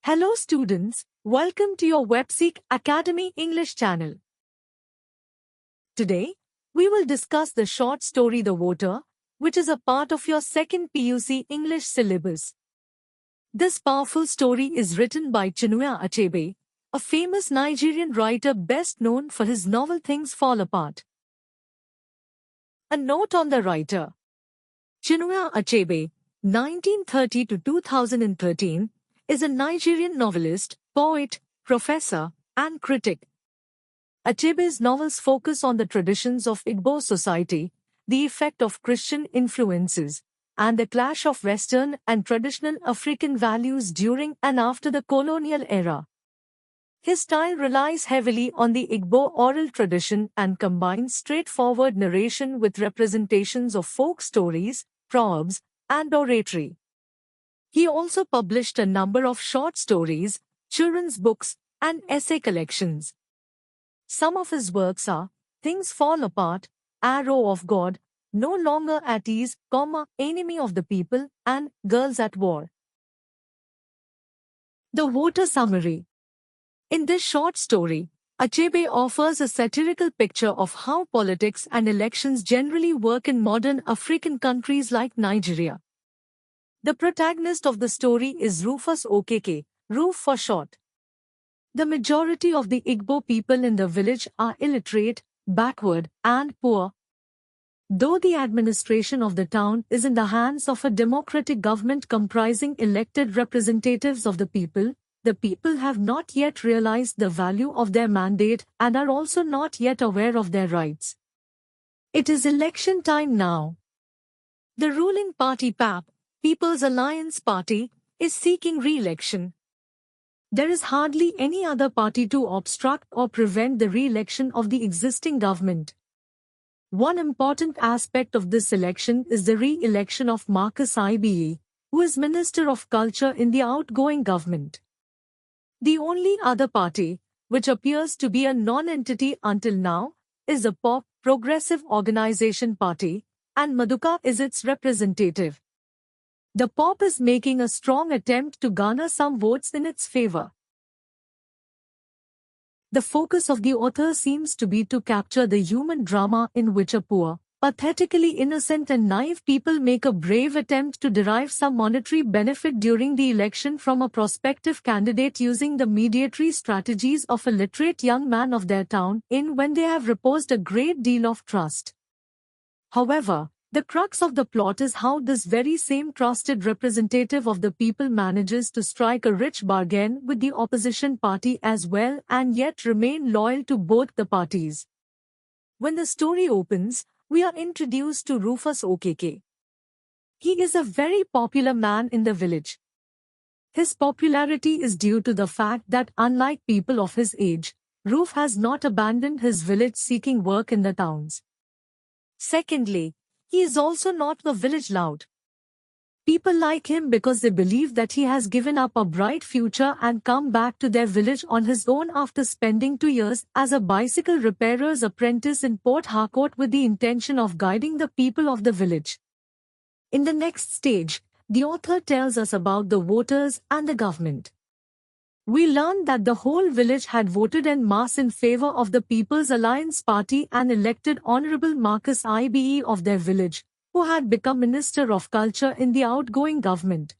Hello students, welcome to your WebSeek Academy English channel. Today, we will discuss the short story The Voter, which is a part of your second PUC English syllabus. This powerful story is written by Chinua Achebe, a famous Nigerian writer best known for his novel Things Fall Apart. A note on the writer. Chinua Achebe, 1930 to 2013, is a Nigerian novelist, poet, professor, and critic. Achebe's novels focus on the traditions of Igbo society, the effect of Christian influences, and the clash of Western and traditional African values during and after the colonial era. His style relies heavily on the Igbo oral tradition and combines straightforward narration with representations of folk stories, proverbs, and oratory. He also published a number of short stories, children's books, and essay collections. Some of his works are Things Fall Apart, Arrow of God, No Longer at Ease, Enemy of the People, and Girls at War. The Voter Summary. In this short story, Achebe offers a satirical picture of how politics and elections generally work in modern African countries like Nigeria. The protagonist of the story is Rufus Okeke, Roof for short. The majority of the Igbo people in the village are illiterate, backward, and poor. Though the administration of the town is in the hands of a democratic government comprising elected representatives of the people have not yet realized the value of their mandate and are also not yet aware of their rights. It is election time now. The ruling party PAP, People's Alliance Party, is seeking re-election. There is hardly any other party to obstruct or prevent the re-election of the existing government. One important aspect of this election is the re-election of Marcus Ibe, who is Minister of Culture in the outgoing government. The only other party, which appears to be a non-entity until now, is the POP, Progressive Organization Party, and Maduka is its representative. The POP is making a strong attempt to garner some votes in its favor. The focus of the author seems to be to capture the human drama in which a poor, pathetically innocent and naive people make a brave attempt to derive some monetary benefit during the election from a prospective candidate using the mediatory strategies of a literate young man of their town when they have reposed a great deal of trust. However, the crux of the plot is how this very same trusted representative of the people manages to strike a rich bargain with the opposition party as well and yet remain loyal to both the parties. When the story opens, we are introduced to Rufus Okeke. He is a very popular man in the village. His popularity is due to the fact that unlike people of his age, Ruf has not abandoned his village seeking work in the towns. Secondly, he is also not the village loud. People like him because they believe that he has given up a bright future and come back to their village on his own after spending 2 years as a bicycle repairer's apprentice in Port Harcourt with the intention of guiding the people of the village. In the next stage, the author tells us about the voters and the government. We learn that the whole village had voted en masse in favor of the People's Alliance Party and elected Honorable Marcus Ibe of their village, who had become Minister of Culture in the outgoing government.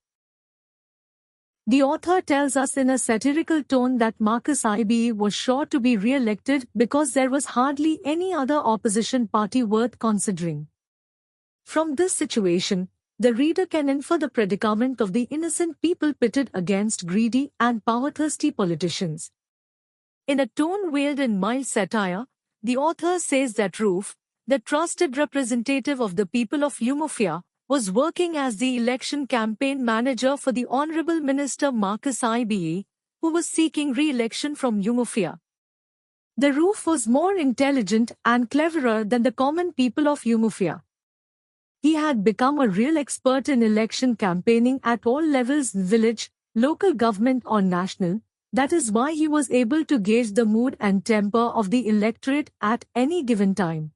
The author tells us in a satirical tone that Marcus Ibe was sure to be re-elected because there was hardly any other opposition party worth considering. From this situation, the reader can infer the predicament of the innocent people pitted against greedy and power-thirsty politicians. In a tone veiled in mild satire, the author says that Ruf, the trusted representative of the people of Umuofia, was working as the election campaign manager for the Honorable Minister Marcus Ibe, who was seeking re-election from Umuofia. The Ruf was more intelligent and cleverer than the common people of Umuofia. He had become a real expert in election campaigning at all levels, village, local government or national. That is why he was able to gauge the mood and temper of the electorate at any given time.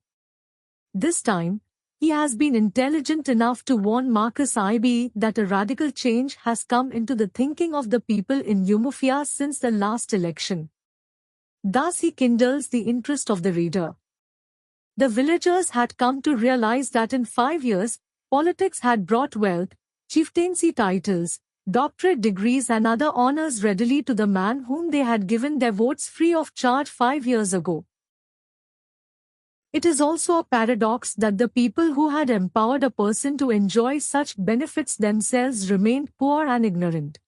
This time, He has been intelligent enough to warn Marcus Ibe that a radical change has come into the thinking of the people in Umuofia since the last election. Thus he kindles the interest of the reader. The villagers had come to realize that in 5 years, politics had brought wealth, chieftaincy titles, doctorate degrees and other honors readily to the man whom they had given their votes free of charge 5 years ago. It is also a paradox that the people who had empowered a person to enjoy such benefits themselves remained poor and ignorant.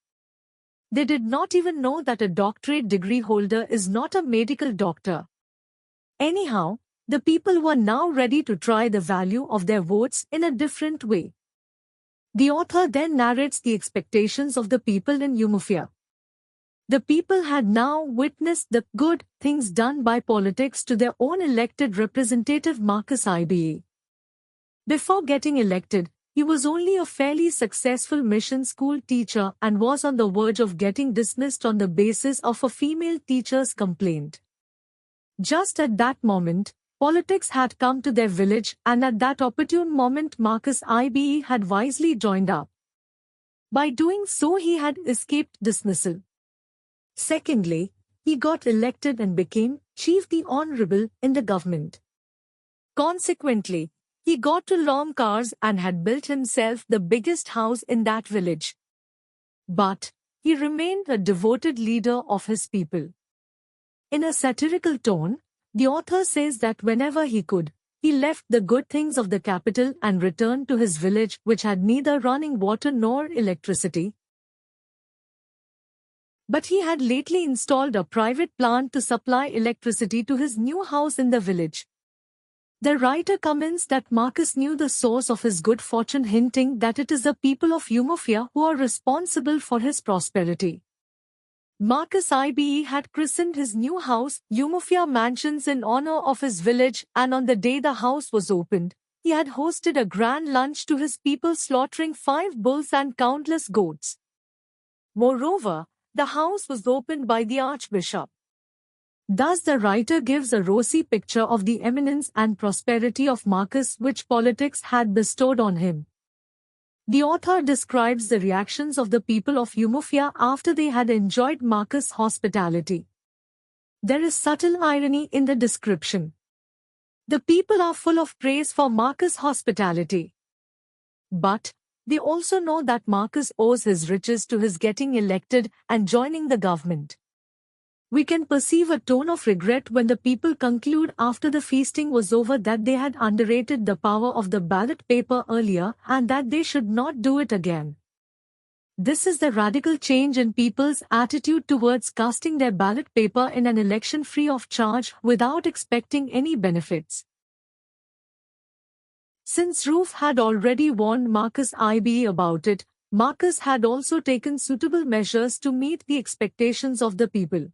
They did not even know that a doctorate degree holder is not a medical doctor. Anyhow, the people were now ready to try the value of their votes in a different way. The author then narrates the expectations of the people in Umuofia. The people had now witnessed the good things done by politics to their own elected representative Marcus Ibe. Before getting elected, he was only a fairly successful mission school teacher and was on the verge of getting dismissed on the basis of a female teacher's complaint. Just at that moment, politics had come to their village, and at that opportune moment Marcus Ibe had wisely joined up. By doing so he had escaped dismissal. Secondly, he got elected and became Chief the Honorable in the government. Consequently, he got 2 long cars and had built himself the biggest house in that village. But he remained a devoted leader of his people. In a satirical tone, the author says that whenever he could, he left the good things of the capital and returned to his village, which had neither running water nor electricity. But he had lately installed a private plant to supply electricity to his new house in the village. The writer comments that Marcus knew the source of his good fortune, hinting that it is the people of Umuofia who are responsible for his prosperity. Marcus Ibe had christened his new house Umuofia Mansions in honor of his village, and on the day the house was opened, he had hosted a grand lunch to his people, slaughtering 5 bulls and countless goats. Moreover, the house was opened by the Archbishop. Thus the writer gives a rosy picture of the eminence and prosperity of Marcus which politics had bestowed on him. The author describes the reactions of the people of Umuofia after they had enjoyed Marcus' hospitality. There is subtle irony in the description. The people are full of praise for Marcus' hospitality. But they also know that Marcus owes his riches to his getting elected and joining the government. We can perceive a tone of regret when the people conclude after the feasting was over that they had underrated the power of the ballot paper earlier and that they should not do it again. This is the radical change in people's attitude towards casting their ballot paper in an election free of charge without expecting any benefits. Since Roof had already warned Marcus Ibe about it, Marcus had also taken suitable measures to meet the expectations of the people.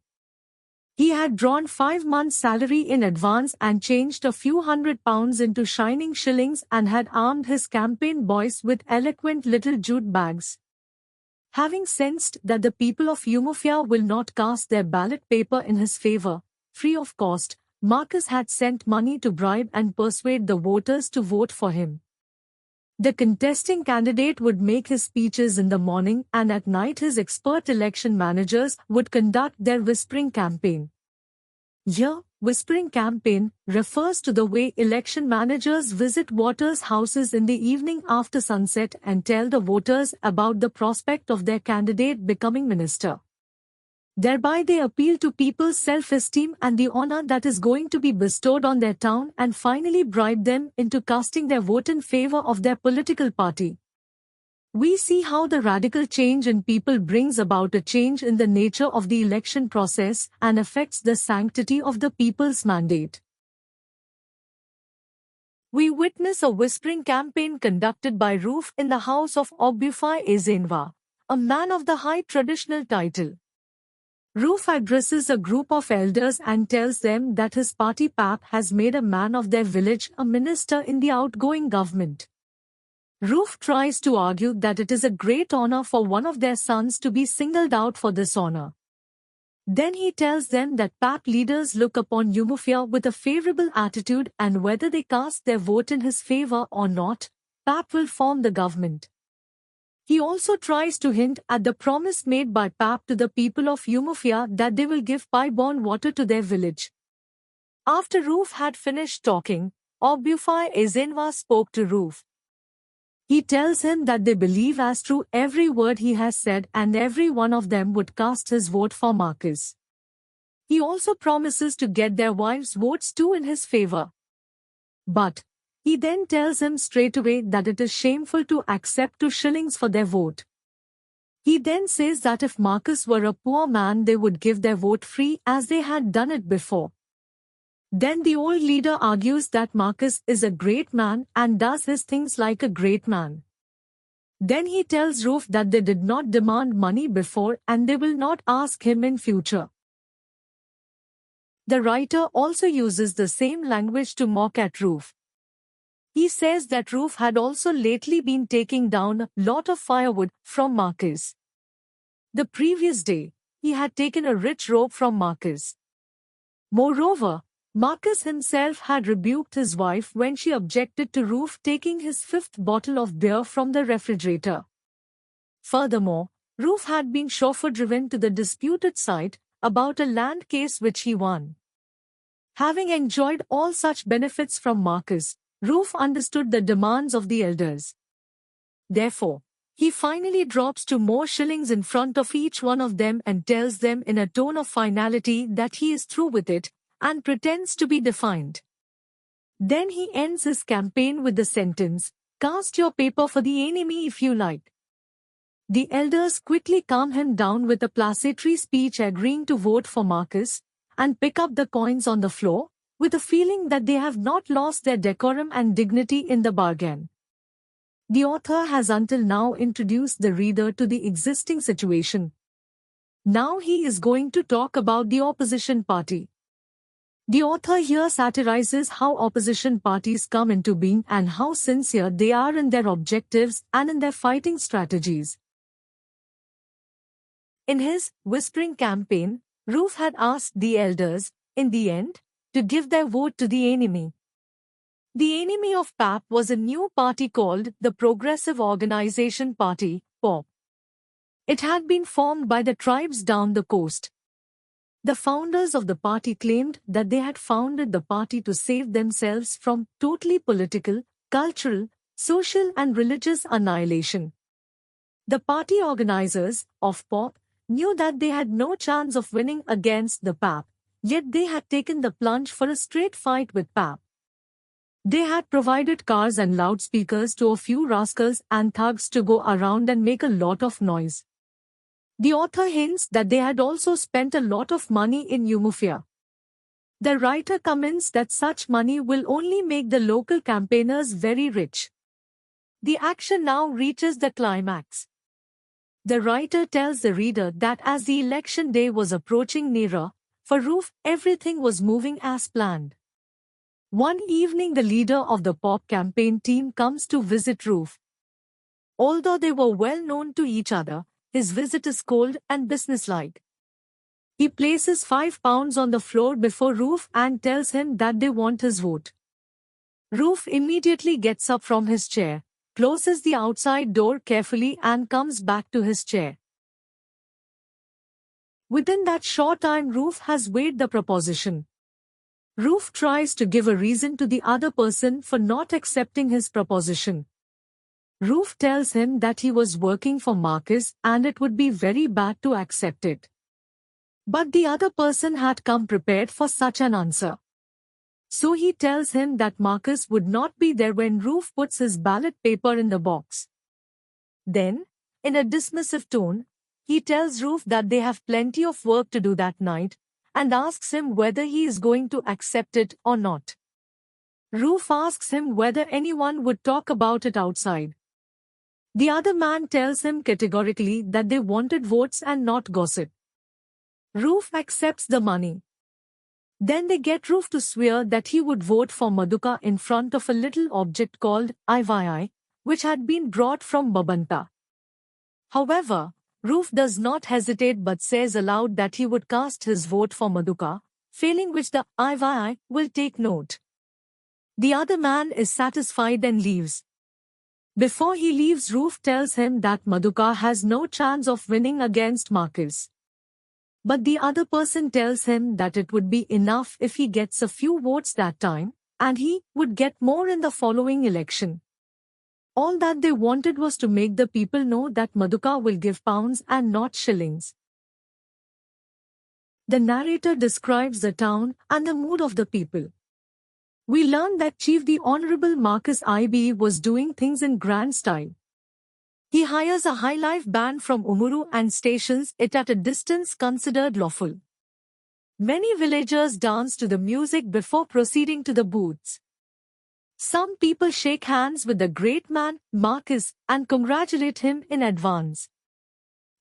He had drawn 5 months' salary in advance and changed a few £100 into shining shillings and had armed his campaign boys with eloquent little jute bags. Having sensed that the people of Umuofia will not cast their ballot paper in his favor, free of cost, Marcus had sent money to bribe and persuade the voters to vote for him. The contesting candidate would make his speeches in the morning, and at night his expert election managers would conduct their whispering campaign. Here, whispering campaign refers to the way election managers visit voters' houses in the evening after sunset and tell the voters about the prospect of their candidate becoming minister. Thereby they appeal to people's self-esteem and the honor that is going to be bestowed on their town and finally bribe them into casting their vote in favor of their political party. We see how the radical change in people brings about a change in the nature of the election process and affects the sanctity of the people's mandate. We witness a whispering campaign conducted by Roof in the house of Ogbufai Ezenwa, a man of the high traditional title. Roof addresses a group of elders and tells them that his party pap has made a man of their village a minister in the outgoing government. Roof tries to argue that it is a great honor for one of their sons to be singled out for this honor. Then he tells them that PAP leaders look upon Umuofia with a favorable attitude, and whether they cast their vote in his favor or not, PAP will form the government. He also tries to hint at the promise made by PAP to the people of Umuofia that they will give pipe-borne water to their village. After Roof had finished talking, Ogbufai Ezenwa spoke to Roof. He tells him that they believe as true every word he has said, and every one of them would cast his vote for Marcus. He also promises to get their wives' votes too in his favor. But he then tells him straightaway that it is shameful to accept 2 shillings for their vote. He then says that if Marcus were a poor man, they would give their vote free as they had done it before. Then the old leader argues that Marcus is a great man and does his things like a great man. Then he tells Roof that they did not demand money before and they will not ask him in future. The writer also uses the same language to mock at Roof. He says that Roof had also lately been taking down a lot of firewood from Marcus. The previous day, he had taken a rich rope from Marcus. Moreover, Marcus himself had rebuked his wife when she objected to Roof taking his 5th bottle of beer from the refrigerator. Furthermore, Roof had been chauffeur-driven to the disputed site about a land case which he won. Having enjoyed all such benefits from Marcus, Roof understood the demands of the elders. Therefore, he finally drops 2 more shillings in front of each one of them and tells them in a tone of finality that he is through with it, and pretends to be defiant. Then he ends his campaign with the sentence, "Cast your paper for the enemy if you like." The elders quickly calm him down with a placatory speech agreeing to vote for Marcus, and pick up the coins on the floor, with a feeling that they have not lost their decorum and dignity in the bargain. The author has until now introduced the reader to the existing situation. Now he is going to talk about the opposition party. The author here satirizes how opposition parties come into being and how sincere they are in their objectives and in their fighting strategies. In his whispering campaign, Roof had asked the elders, in the end, to give their vote to the enemy. The enemy of PAP was a new party called the Progressive Organization Party, POP. It had been formed by the tribes down the coast. The founders of the party claimed that they had founded the party to save themselves from totally political, cultural, social and religious annihilation. The party organizers of POP knew that they had no chance of winning against the PAP, yet they had taken the plunge for a straight fight with PAP. They had provided cars and loudspeakers to a few rascals and thugs to go around and make a lot of noise. The author hints that they had also spent a lot of money in Umuofia. The writer comments that such money will only make the local campaigners very rich. The action now reaches the climax. The writer tells the reader that as the election day was approaching nearer, for Roof everything was moving as planned. One evening the leader of the POP campaign team comes to visit Roof. Although they were well known to each other, his visit is cold and businesslike. He places £5 on the floor before Roof and tells him that they want his vote. Roof immediately gets up from his chair, closes the outside door carefully and comes back to his chair. Within that short time Roof has weighed the proposition. Roof tries to give a reason to the other person for not accepting his proposition. Roof tells him that he was working for Marcus and it would be very bad to accept it. But the other person had come prepared for such an answer. So he tells him that Marcus would not be there when Roof puts his ballot paper in the box. Then, in a dismissive tone, he tells Roof that they have plenty of work to do that night, and asks him whether he is going to accept it or not. Roof asks him whether anyone would talk about it outside. The other man tells him categorically that they wanted votes and not gossip. Roof accepts the money. Then they get Roof to swear that he would vote for Maduka in front of a little object called Ivai, which had been brought from Babanta. However, Roof does not hesitate but says aloud that he would cast his vote for Madhuka, failing which the IYI will take note. The other man is satisfied and leaves. Before he leaves, Roof tells him that Madhuka has no chance of winning against Marcus. But the other person tells him that it would be enough if he gets a few votes that time, and he would get more in the following election. All that they wanted was to make the people know that Madhuka will give pounds and not shillings. The narrator describes the town and the mood of the people. We learn that Chief the Honorable Marcus IB was doing things in grand style. He hires a high-life band from Umuru and stations it at a distance considered lawful. Many villagers dance to the music before proceeding to the booths. Some people shake hands with the great man, Marcus, and congratulate him in advance.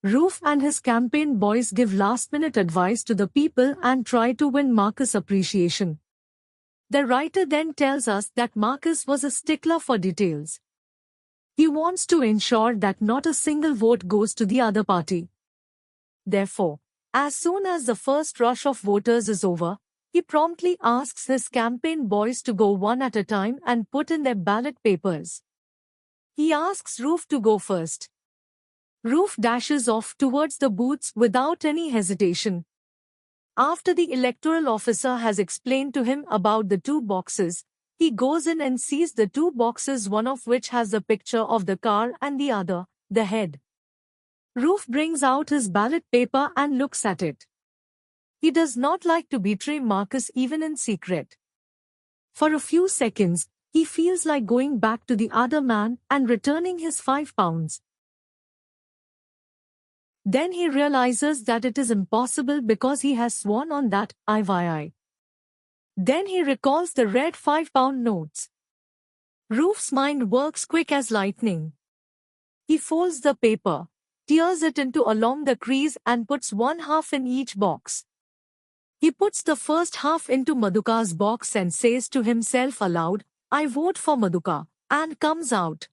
Roof and his campaign boys give last-minute advice to the people and try to win Marcus' appreciation. The writer then tells us that Marcus was a stickler for details. He wants to ensure that not a single vote goes to the other party. Therefore, as soon as the first rush of voters is over, he promptly asks his campaign boys to go one at a time and put in their ballot papers. He asks Roof to go first. Roof dashes off towards the booths without any hesitation. After the electoral officer has explained to him about the two boxes, he goes in and sees the two boxes, one of which has the picture of the car and the other, the head. Roof brings out his ballot paper and looks at it. He does not like to betray Marcus even in secret. For a few seconds, he feels like going back to the other man and returning his £5. Then he realizes that it is impossible because he has sworn on that IYI. Then he recalls the red £5 notes. Roof's mind works quick as lightning. He folds the paper, tears it into along the crease and puts one half in each box. He puts the first half into Madhuka's box and says to himself aloud, "I vote for Madhuka," and comes out.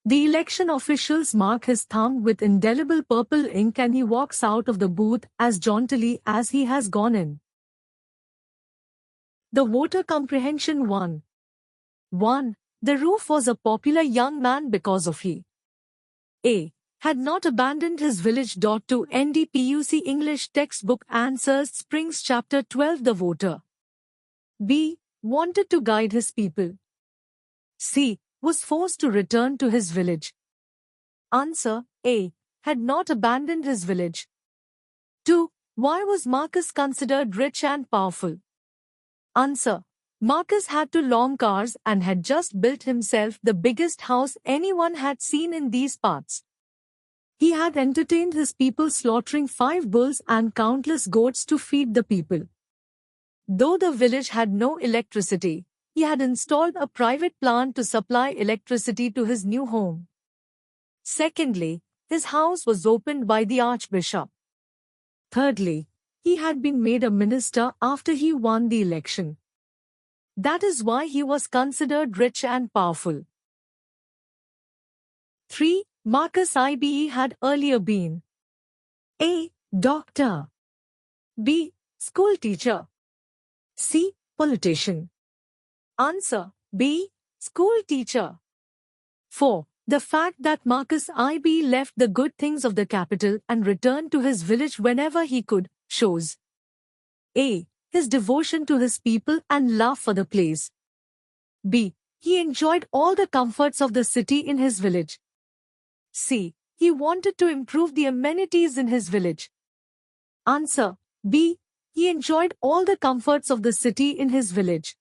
The election officials mark his thumb with indelible purple ink and he walks out of the booth as jauntily as he has gone in. The voter comprehension 1. 1. The Roof was a popular young man because of he A. had not abandoned his village. To NDPUC English textbook answers Springs chapter 12. The voter B. wanted to guide his people. C. was forced to return to his village. Answer A. had not abandoned his village. 2. Why was Marcus considered rich and powerful? Answer. Marcus had two long cars and had just built himself the biggest house anyone had seen in these parts. He had entertained his people slaughtering 5 bulls and countless goats to feed the people. Though the village had no electricity, he had installed a private plant to supply electricity to his new home. Secondly, his house was opened by the archbishop. Thirdly, he had been made a minister after he won the election. That is why he was considered rich and powerful. 3. Marcus IBE had earlier been A. doctor, B. school teacher, C. politician. Answer B. school teacher. 4. The fact that Marcus IB left the good things of the capital and returned to his village whenever he could shows A. his devotion to his people and love for the place. B. he enjoyed all the comforts of the city in his village. C. he wanted to improve the amenities in his village. Answer B. he enjoyed all the comforts of the city in his village.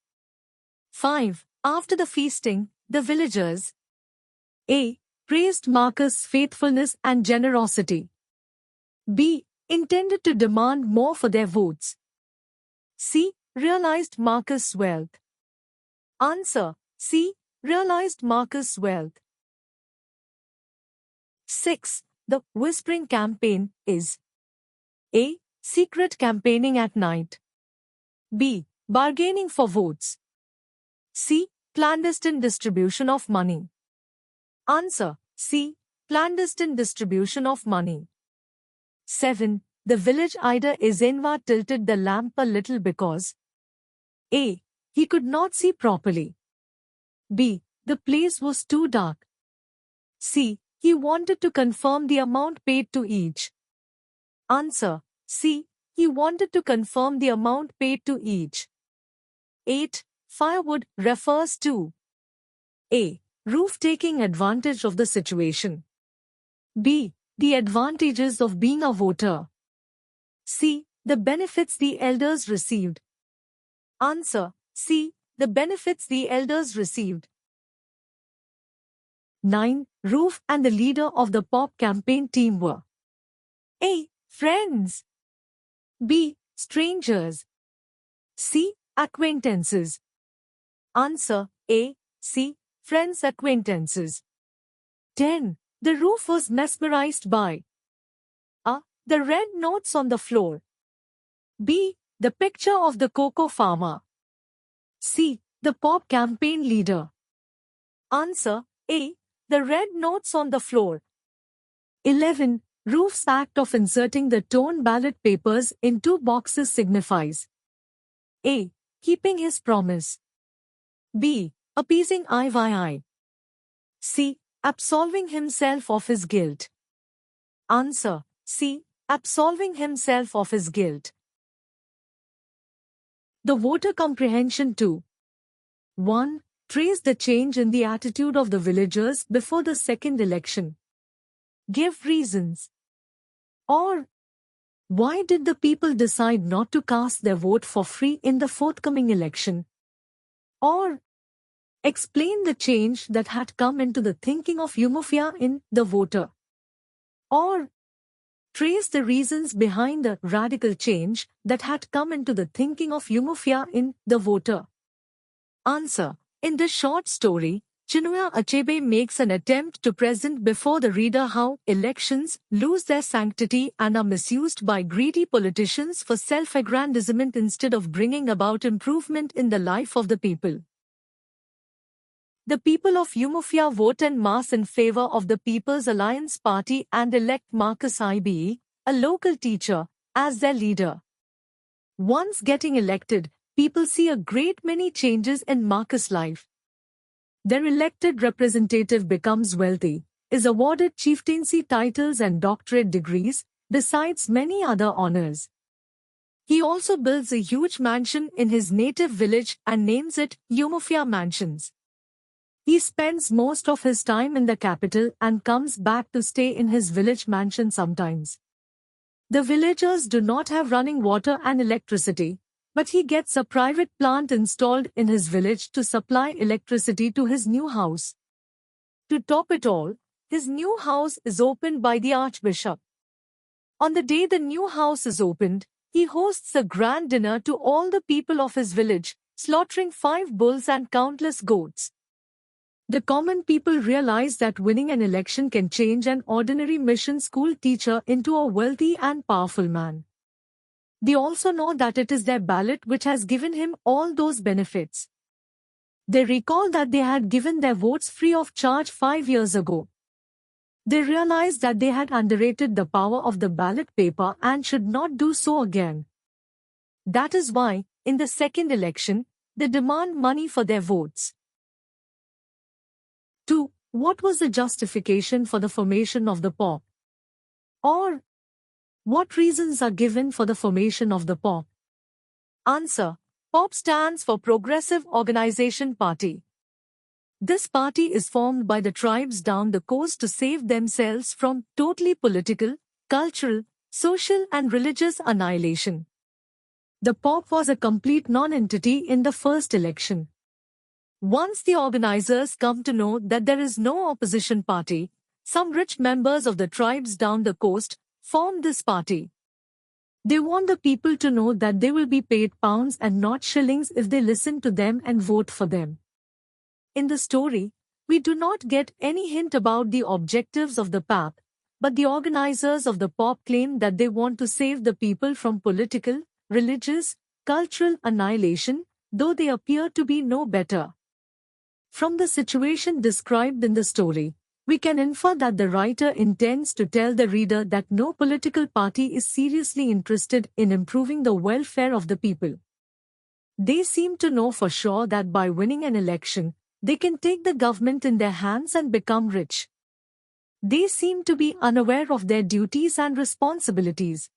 5. After the feasting, the villagers A. praised Marcus' faithfulness and generosity. B. intended to demand more for their votes. C. realized Marcus' wealth. Answer C. realized Marcus' wealth. 6. The whispering campaign is A. secret campaigning at night. B. bargaining for votes. C. clandestine distribution of money. Answer C. clandestine distribution of money. 7. The village Ida Isenva tilted the lamp a little because A. He could not see properly. B. The place was too dark. C. He wanted to confirm the amount paid to each. Answer. C. He wanted to confirm the amount paid to each. 8. Firewood refers to A. Roof taking advantage of the situation. B. The advantages of being a voter. C. The benefits the elders received. Answer. C. The benefits the elders received. 9. Roof and the leader of the POP campaign team were A. Friends. B. Strangers. C. Acquaintances. Answer. A. C. Friends acquaintances. 10. The roof was mesmerized by A. The red notes on the floor. B. The picture of the cocoa farmer. C. The POP campaign leader. Answer. A. The red notes on the floor. 11. Roof's act of inserting the torn ballot papers in 2 boxes signifies A. Keeping his promise. B. Appeasing III. C. Absolving himself of his guilt. Answer. C. Absolving himself of his guilt. The voter comprehension 2. 1. Trace the change in the attitude of the villagers before the second election. Give reasons. Or, why did the people decide not to cast their vote for free in the forthcoming election? Or, explain the change that had come into the thinking of Umuofia in the voter. Or, trace the reasons behind the radical change that had come into the thinking of Umuofia in the voter. Answer. In this short story, Chinua Achebe makes an attempt to present before the reader how elections lose their sanctity and are misused by greedy politicians for self-aggrandizement instead of bringing about improvement in the life of the people. The people of Umuofia vote en masse in favor of the People's Alliance Party and elect Marcus Ibe, a local teacher, as their leader. Once getting elected, people see a great many changes in Marcus' life. Their elected representative becomes wealthy, is awarded chieftaincy titles and doctorate degrees, besides many other honors. He also builds a huge mansion in his native village and names it Umuofia Mansions. He spends most of his time in the capital and comes back to stay in his village mansion sometimes. The villagers do not have running water and electricity, but he gets a private plant installed in his village to supply electricity to his new house. To top it all, his new house is opened by the Archbishop. On the day the new house is opened, he hosts a grand dinner to all the people of his village, slaughtering 5 bulls and countless goats. The common people realize that winning an election can change an ordinary mission school teacher into a wealthy and powerful man. They also know that it is their ballot which has given him all those benefits. They recall that they had given their votes free of charge 5 years ago. They realize that they had underrated the power of the ballot paper and should not do so again. That is why, in the second election, they demand money for their votes. 2. What was the justification for the formation of the POP? Or, what reasons are given for the formation of the POP? Answer. POP stands for Progressive Organization Party. This party is formed by the tribes down the coast to save themselves from totally political, cultural, social and religious annihilation. The POP was a complete non-entity in the first election. Once the organizers come to know that there is no opposition party, some rich members of the tribes down the coast form this party. They want the people to know that they will be paid pounds and not shillings if they listen to them and vote for them. In the story, we do not get any hint about the objectives of the PAP, but the organizers of the POP claim that they want to save the people from political, religious, cultural annihilation, though they appear to be no better. From the situation described in the story, We can infer that the writer intends to tell the reader that no political party is seriously interested in improving the welfare of the people. They seem to know for sure that by winning an election, they can take the government in their hands and become rich. They seem to be unaware of their duties and responsibilities.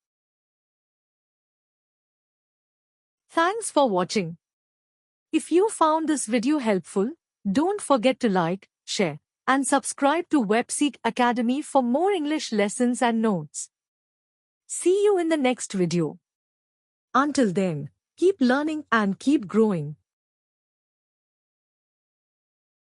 Thanks for watching. If you found this video helpful, don't forget to like, share, and subscribe to WebSeek Academy for more English lessons and notes. See you in the next video. Until then, keep learning and keep growing.